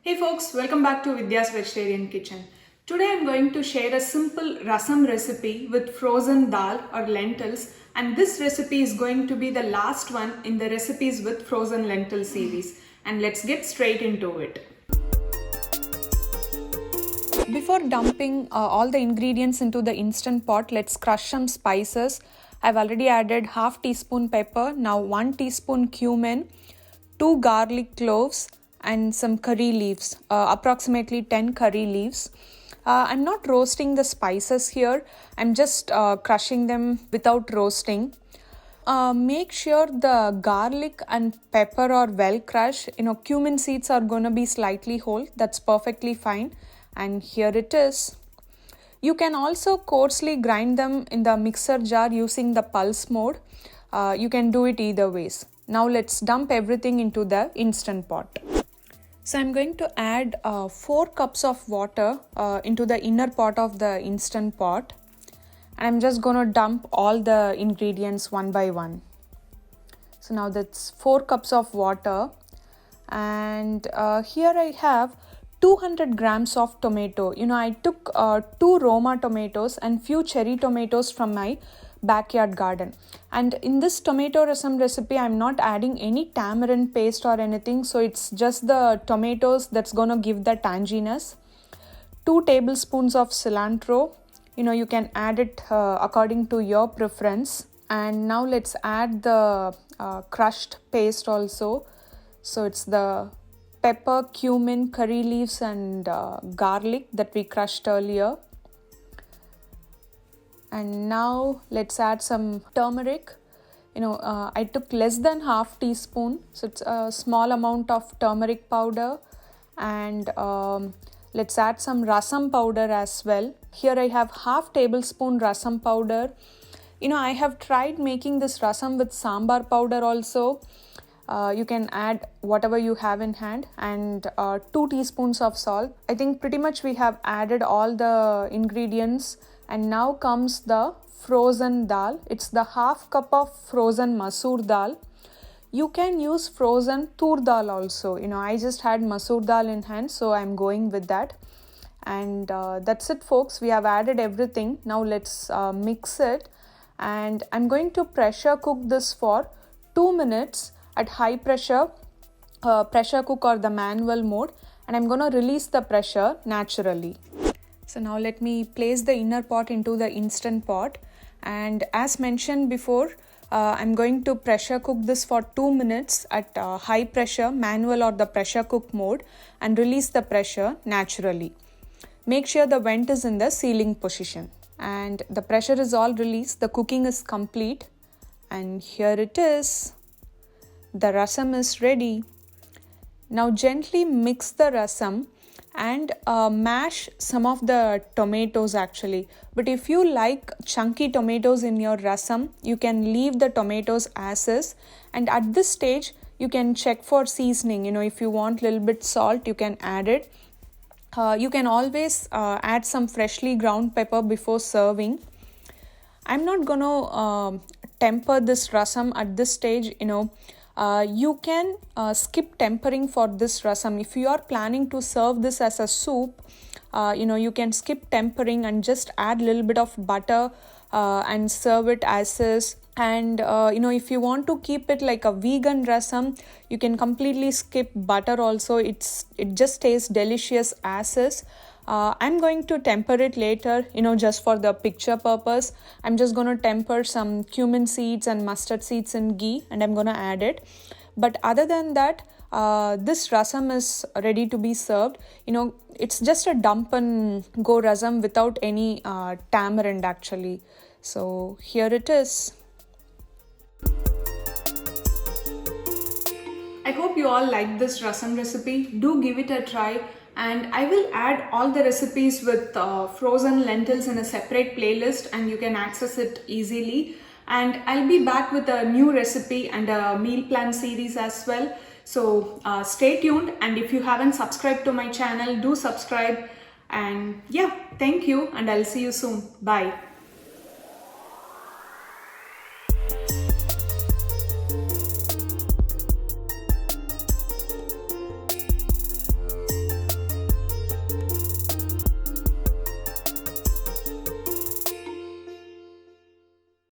Hey folks, welcome back to Vidya's Vegetarian Kitchen. Today I'm going to share a simple rasam recipe with frozen dal or lentils, and this recipe is going to be the last one in the recipes with frozen lentil series. And let's get straight into it. Before dumping all the ingredients into the instant pot, let's crush some spices. I've already added half teaspoon pepper, now 1 teaspoon cumin, 2 garlic cloves, and some curry leaves, approximately 10 curry leaves. I'm not roasting the spices here, I'm just crushing them without roasting. Make sure the garlic and pepper are well crushed. Cumin seeds are going to be slightly whole, that's perfectly fine. And here it is. You can also coarsely grind them in the mixer jar using the pulse mode. You can do it either ways. Now let's dump everything into the instant pot. So I'm going to add 4 cups of water into the inner pot of the instant pot. And I'm just going to dump all the ingredients one by one. So now that's 4 cups of water. And here I have 200 grams of tomato. I took 2 Roma tomatoes and few cherry tomatoes from my backyard garden. And in this tomato rasam recipe, I'm not adding any tamarind paste or anything. So it's just the tomatoes that's going to give the tanginess. 2 tablespoons of cilantro. You can add it according to your preference. And now let's add the crushed paste also. So it's the pepper, cumin, curry leaves and garlic that we crushed earlier. And now let's add some turmeric. I took less than half teaspoon, so it's a small amount of turmeric powder. And let's add some rasam powder as well. Here I have half tablespoon rasam powder. I have tried making this rasam with sambar powder also. You can add whatever you have in hand, and 2 teaspoons of salt. I think pretty much we have added all the ingredients. And now comes the frozen dal. It's the half cup of frozen masoor dal. You can use frozen tur dal also. I just had masoor dal in hand, so I'm going with that. And that's it folks, we have added everything. Now let's mix it. And I'm going to pressure cook this for 2 minutes at high pressure, pressure cook or the manual mode. And I'm going to release the pressure naturally. So now let me place the inner pot into the instant pot. And as mentioned before, I'm going to pressure cook this for 2 minutes at high pressure, manual or the pressure cook mode, and release the pressure naturally. Make sure the vent is in the sealing position. And the pressure is all released, the cooking is complete. And here it is. The rasam is ready. Now gently mix the rasam and mash some of the tomatoes actually. But if you like chunky tomatoes in your rasam, you can leave the tomatoes as is. And at this stage, you can check for seasoning. If you want a little bit salt, you can add it. You can always add some freshly ground pepper before serving. I'm not going to temper this rasam at this stage. You can skip tempering for this rasam. If you are planning to serve this as a soup, you can skip tempering and just add a little bit of butter and serve it as is. And if you want to keep it like a vegan rasam, you can completely skip butter also. It just tastes delicious as is. I'm going to temper it later, just for the picture purpose. I'm just going to temper some cumin seeds and mustard seeds in ghee, and I'm going to add it. But other than that, this rasam is ready to be served. It's just a dump and go rasam without any tamarind actually. So here it is. I hope you all like this rasam recipe. Do give it a try. And I will add all the recipes with frozen lentils in a separate playlist, and you can access it easily. And I'll be back with a new recipe and a meal plan series as well. So stay tuned, and if you haven't subscribed to my channel, do subscribe. And yeah, thank you, and I'll see you soon. Bye.